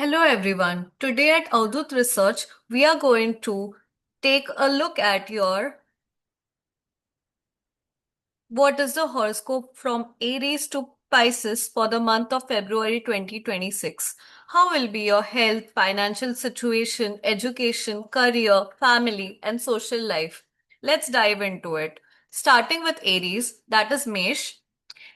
Hello everyone. Today at Avdut Research, we are going to take a look at your what is the horoscope from Aries to Pisces for the month of February 2026. How will be your health, financial situation, education, career, family, and social life? Let's dive into it. Starting with Aries, that is Mesh.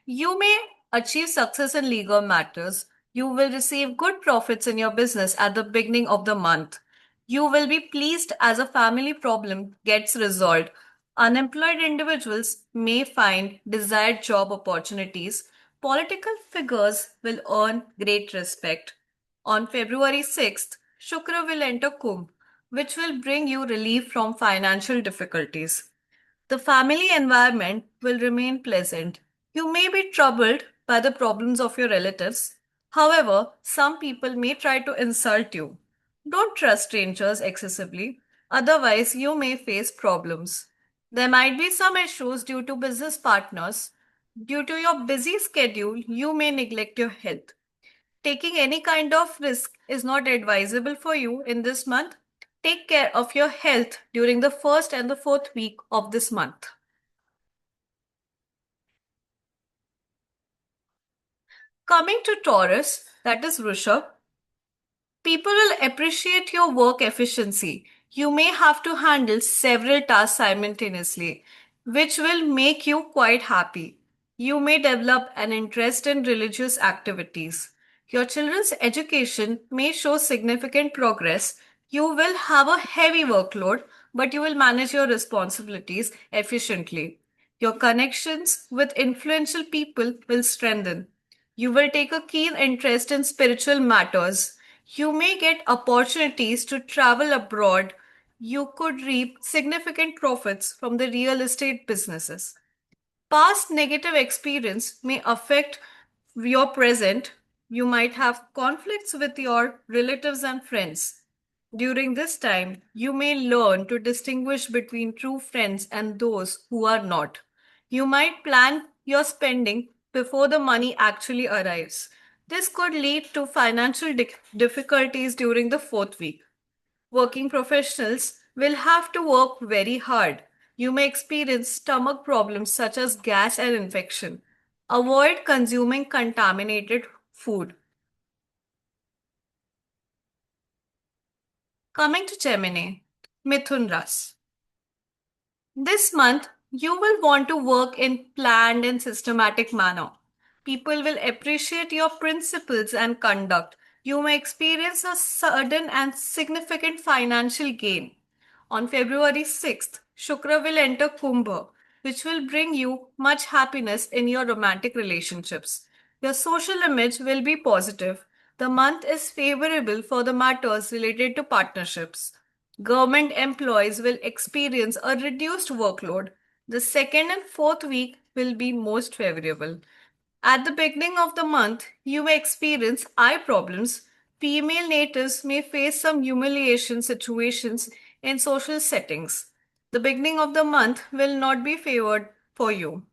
You may achieve success in legal matters. You will receive good profits in your business at the beginning of the month. You will be pleased as a family problem gets resolved. Unemployed individuals may find desired job opportunities. Political figures will earn great respect. On February 6th, Shukra will enter Kumbh, which will bring you relief from financial difficulties. The family environment will remain pleasant. You may be troubled by the problems of your relatives. However, some people may try to insult you. Don't trust strangers excessively, otherwise, you may face problems. There might be some issues due to business partners. Due to your busy schedule, you may neglect your health. Taking any kind of risk is not advisable for you in this month. Take care of your health during the first and the fourth week of this month. Coming to Taurus, that is Rishabh, people will appreciate your work efficiency. You may have to handle several tasks simultaneously, which will make you quite happy. You may develop an interest in religious activities. Your children's education may show significant progress. You will have a heavy workload, but you will manage your responsibilities efficiently. Your connections with influential people will strengthen. You will take a keen interest in spiritual matters. You may get opportunities to travel abroad. You could reap significant profits from the real estate businesses. Past negative experience may affect your present. You might have conflicts with your relatives and friends. During this time, you may learn to distinguish between true friends and those who are not. You might plan your spending before the money actually arrives. This could lead to financial difficulties during the fourth week. Working professionals will have to work very hard. You may experience stomach problems such as gas and infection. Avoid consuming contaminated food. Coming to Gemini, Mithun Ras. This month, you will want to work in planned and systematic manner. People will appreciate your principles and conduct. You may experience a sudden and significant financial gain. On February 6th, Shukra will enter Kumbh, which will bring you much happiness in your romantic relationships. Your social image will be positive. The month is favorable for the matters related to partnerships. Government employees will experience a reduced workload. The second and fourth week will be most favorable. At the beginning of the month, you may experience eye problems. Female natives may face some humiliation situations in social settings. The beginning of the month will not be favored for you.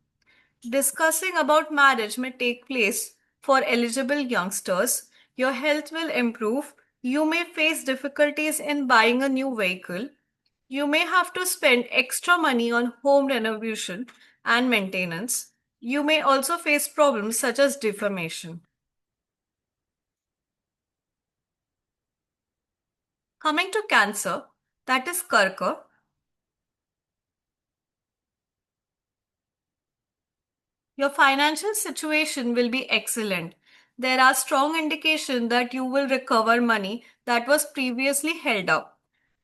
Discussing about marriage may take place for eligible youngsters. Your health will improve. You may face difficulties in buying a new vehicle. You may have to spend extra money on home renovation and maintenance. You may also face problems such as defamation. Coming to Cancer, that is Karka, your financial situation will be excellent. There are strong indications that you will recover money that was previously held up.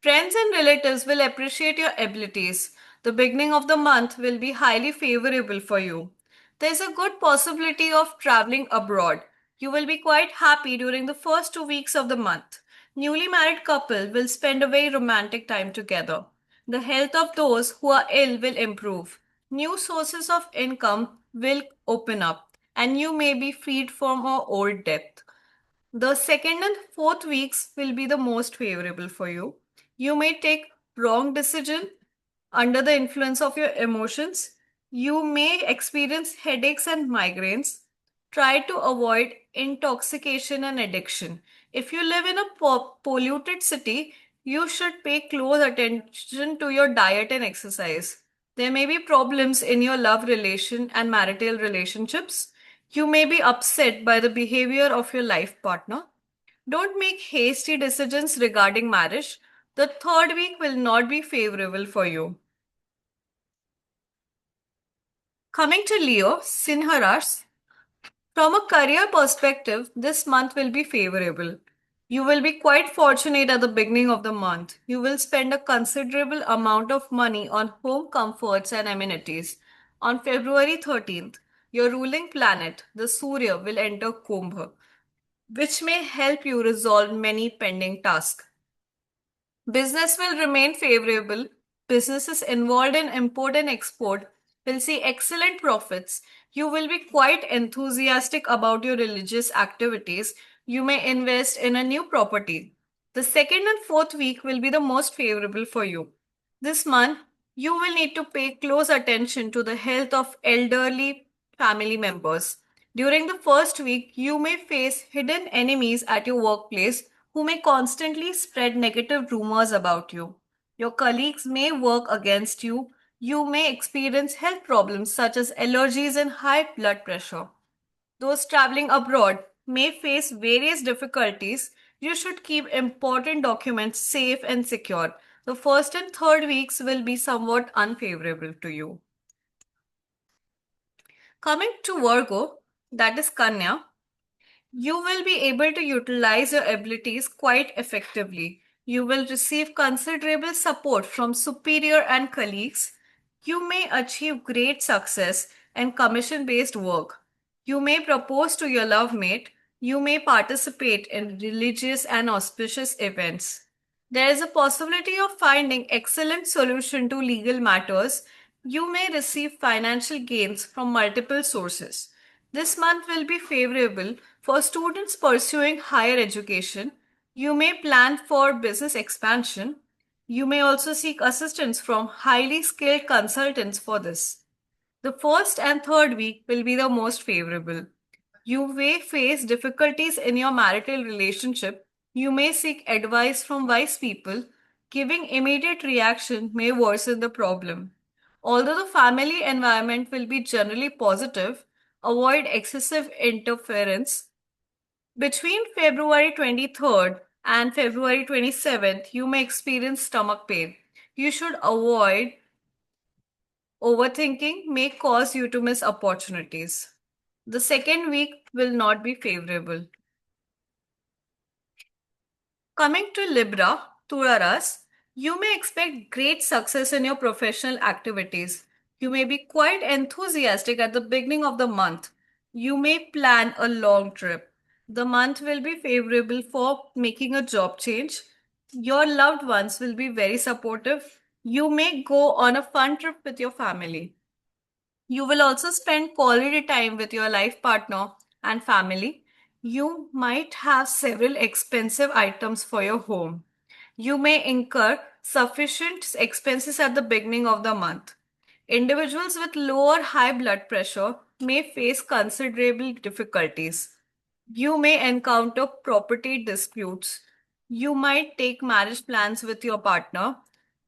Friends and relatives will appreciate your abilities. The beginning of the month will be highly favorable for you. There's a good possibility of traveling abroad. You will be quite happy during the first 2 weeks of the month. Newly married couple will spend a very romantic time together. The health of those who are ill will improve. New sources of income will open up, and you may be freed from a old debt. The second and fourth weeks will be the most favorable for you. You may take wrong decision under the influence of your emotions. You may experience headaches and migraines. Try to avoid intoxication and addiction. If you live in a polluted city, you should pay close attention to your diet and exercise. There may be problems in your love relation and marital relationships. You may be upset by the behavior of your life partner. Don't make hasty decisions regarding marriage. The third week will not be favorable for you. Coming to Leo, Sinharas, from a career perspective, this month will be favorable. You will be quite fortunate at the beginning of the month. You will spend a considerable amount of money on home comforts and amenities. On February 13th, your ruling planet, the Surya, will enter Kumbh, which may help you resolve many pending tasks. Business will remain favorable. Businesses involved in import and export will see excellent profits. You will be quite enthusiastic about your religious activities. You may invest in a new property. The second and fourth week will be the most favorable for you. This month, you will need to pay close attention to the health of elderly family members. During the first week, you may face hidden enemies at your workplace who may constantly spread negative rumors about you. Your colleagues may work against you. You may experience health problems such as allergies and high blood pressure. Those traveling abroad may face various difficulties. You should keep important documents safe and secure. The first and third weeks will be somewhat unfavorable to you. Coming to Virgo, that is Kanya, you will be able to utilize your abilities quite effectively. You will receive considerable support from superior and colleagues. You may achieve great success in commission based work. You may propose to your love mate. You may participate in religious and auspicious events. There is a possibility of finding excellent solution to legal matters. You may receive financial gains from multiple sources. This month will be favorable for students pursuing higher education. You may plan for business expansion. You may also seek assistance from highly skilled consultants for this. The first and third week will be the most favorable. You may face difficulties in your marital relationship. You may seek advice from wise people. Giving immediate reaction may worsen the problem. Although the family environment will be generally positive, avoid excessive interference. Between February 23rd and February 27th, you may experience stomach pain. You should avoid overthinking may cause you to miss opportunities. The second week will not be favorable. Coming to Libra, Turaras, you may expect great success in your professional activities. You may be quite enthusiastic at the beginning of the month. You may plan a long trip. The month will be favorable for making a job change. Your loved ones will be very supportive. You may go on a fun trip with your family. You will also spend quality time with your life partner and family. You might have several expensive items for your home. You may incur sufficient expenses at the beginning of the month. Individuals with low or high blood pressure may face considerable difficulties. You may encounter property disputes. You might take marriage plans with your partner.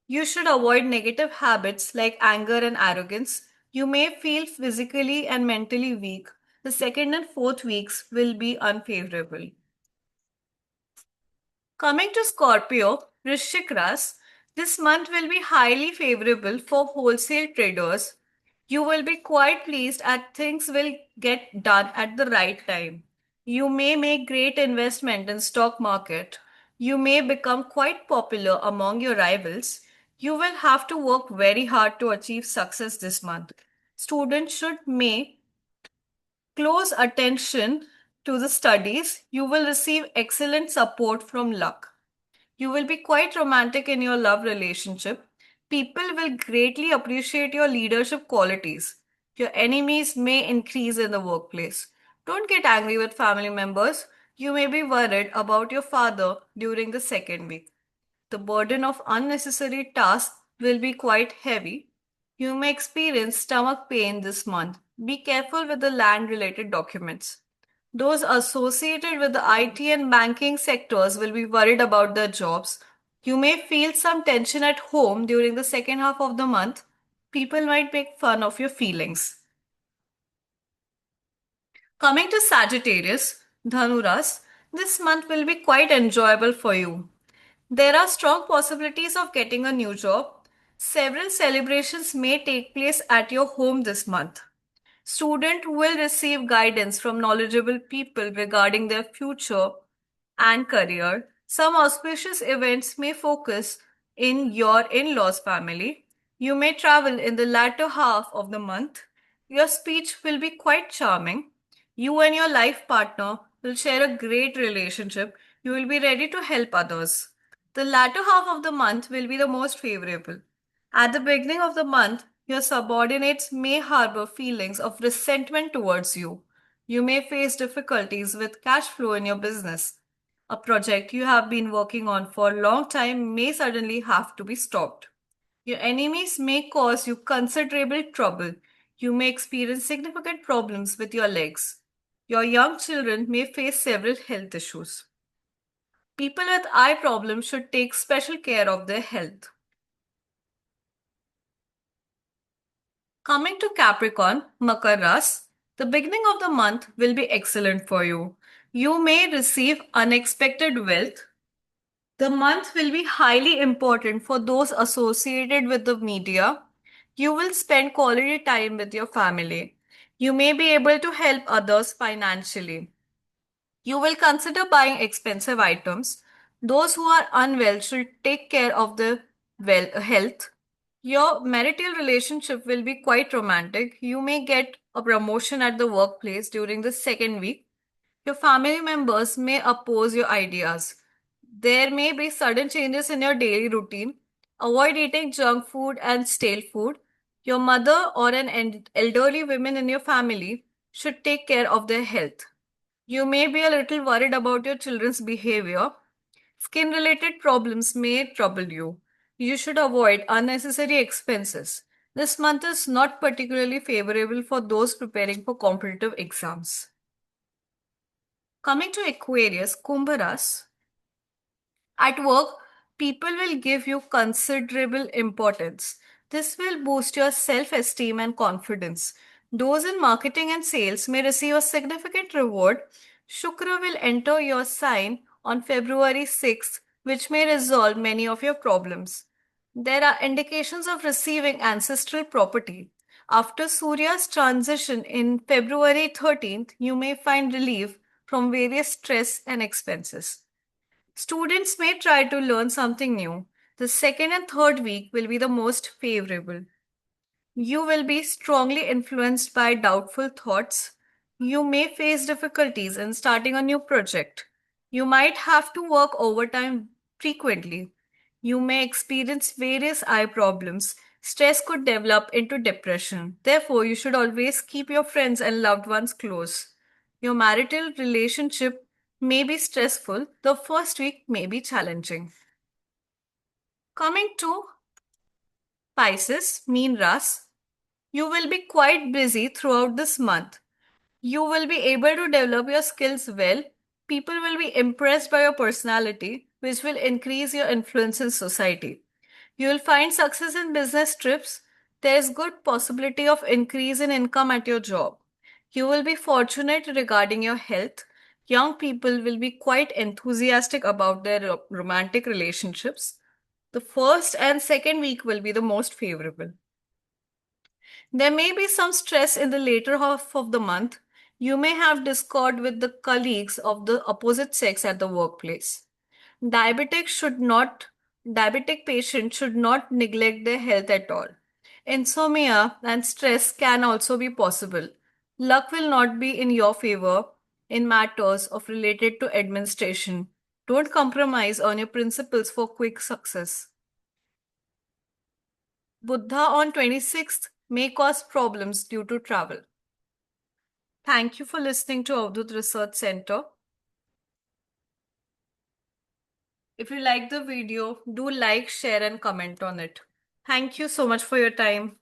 You should avoid negative habits like anger and arrogance. You may feel physically and mentally weak. The second and fourth weeks will be unfavorable. Coming to Scorpio, Vrishchik Ras, this month will be highly favorable for wholesale traders. You will be quite pleased at things will get done at the right time. You may make great investment in stock market. You may become quite popular among your rivals. You will have to work very hard to achieve success this month. Students should may close attention to the studies. You will receive excellent support from luck. You will be quite romantic in your love relationship. People will greatly appreciate your leadership qualities. Your enemies may increase in the workplace. Don't get angry with family members. You may be worried about your father during the second week. The burden of unnecessary tasks will be quite heavy. You may experience stomach pain this month. Be careful with the land-related documents. Those associated with the IT and banking sectors will be worried about their jobs. You may feel some tension at home during the second half of the month. People might make fun of your feelings. Coming to Sagittarius, Dhanuras, this month will be quite enjoyable for you. There are strong possibilities of getting a new job. Several celebrations may take place at your home this month. Student will receive guidance from knowledgeable people regarding their future and career. Some auspicious events may focus in your in-laws family. You may travel in the latter half of the month. Your speech will be quite charming. You and your life partner will share a great relationship. You will be ready to help others. The latter half of the month will be the most favorable. At the beginning of the month, your subordinates may harbor feelings of resentment towards you. You may face difficulties with cash flow in your business. A project you have been working on for a long time may suddenly have to be stopped. Your enemies may cause you considerable trouble. You may experience significant problems with your legs. Your young children may face several health issues. People with eye problems should take special care of their health. Coming to Capricorn, Makar Ras, the beginning of the month will be excellent for you. You may receive unexpected wealth. The month will be highly important for those associated with the media. You will spend quality time with your family. You may be able to help others financially. You will consider buying expensive items. Those who are unwell should take care of their health. Your marital relationship will be quite romantic. You may get a promotion at the workplace during the second week. Your family members may oppose your ideas. There may be sudden changes in your daily routine. Avoid eating junk food and stale food. Your mother or an elderly women in your family should take care of their health. You may be a little worried about your children's behavior. Skin related problems may trouble you. You should avoid unnecessary expenses. This month is not particularly favorable for those preparing for competitive exams. Coming to Aquarius, Kumbh Ras, at work, people will give you considerable importance. This will boost your self esteem and confidence. Those in marketing and sales may receive a significant reward. Shukra will enter your sign on February 6th, which may resolve many of your problems. There are indications of receiving ancestral property. After Surya's transition in February 13th, you may find relief from various stress and expenses. Students may try to learn something new. The second and third week will be the most favorable. You will be strongly influenced by doubtful thoughts. You may face difficulties in starting a new project. You might have to work overtime frequently. You may experience various eye problems. Stress could develop into depression. Therefore, you should always keep your friends and loved ones close. Your marital relationship may be stressful. The first week may be challenging. Coming to Pisces, Mean Ras, you will be quite busy throughout this month. You will be able to develop your skills well. People will be impressed by your personality, which will increase your influence in society. You will find success in business trips. There is good possibility of increase in income at your job. You will be fortunate regarding your health. Young people will be quite enthusiastic about their romantic relationships. The first and second week will be the most favorable. There may be some stress in the later half of the month. You may have discord with the colleagues of the opposite sex at the workplace. Diabetic should not Diabetic patients should not neglect their health at all. Insomnia and stress can also be possible. Luck will not be in your favor in matters of related to administration. Don't compromise on your principles for quick success. Buddha on 26th may cause problems due to travel. Thank you for listening to Avdut Research Center. If you like the video, do like, share, and comment on it. Thank you so much for your time.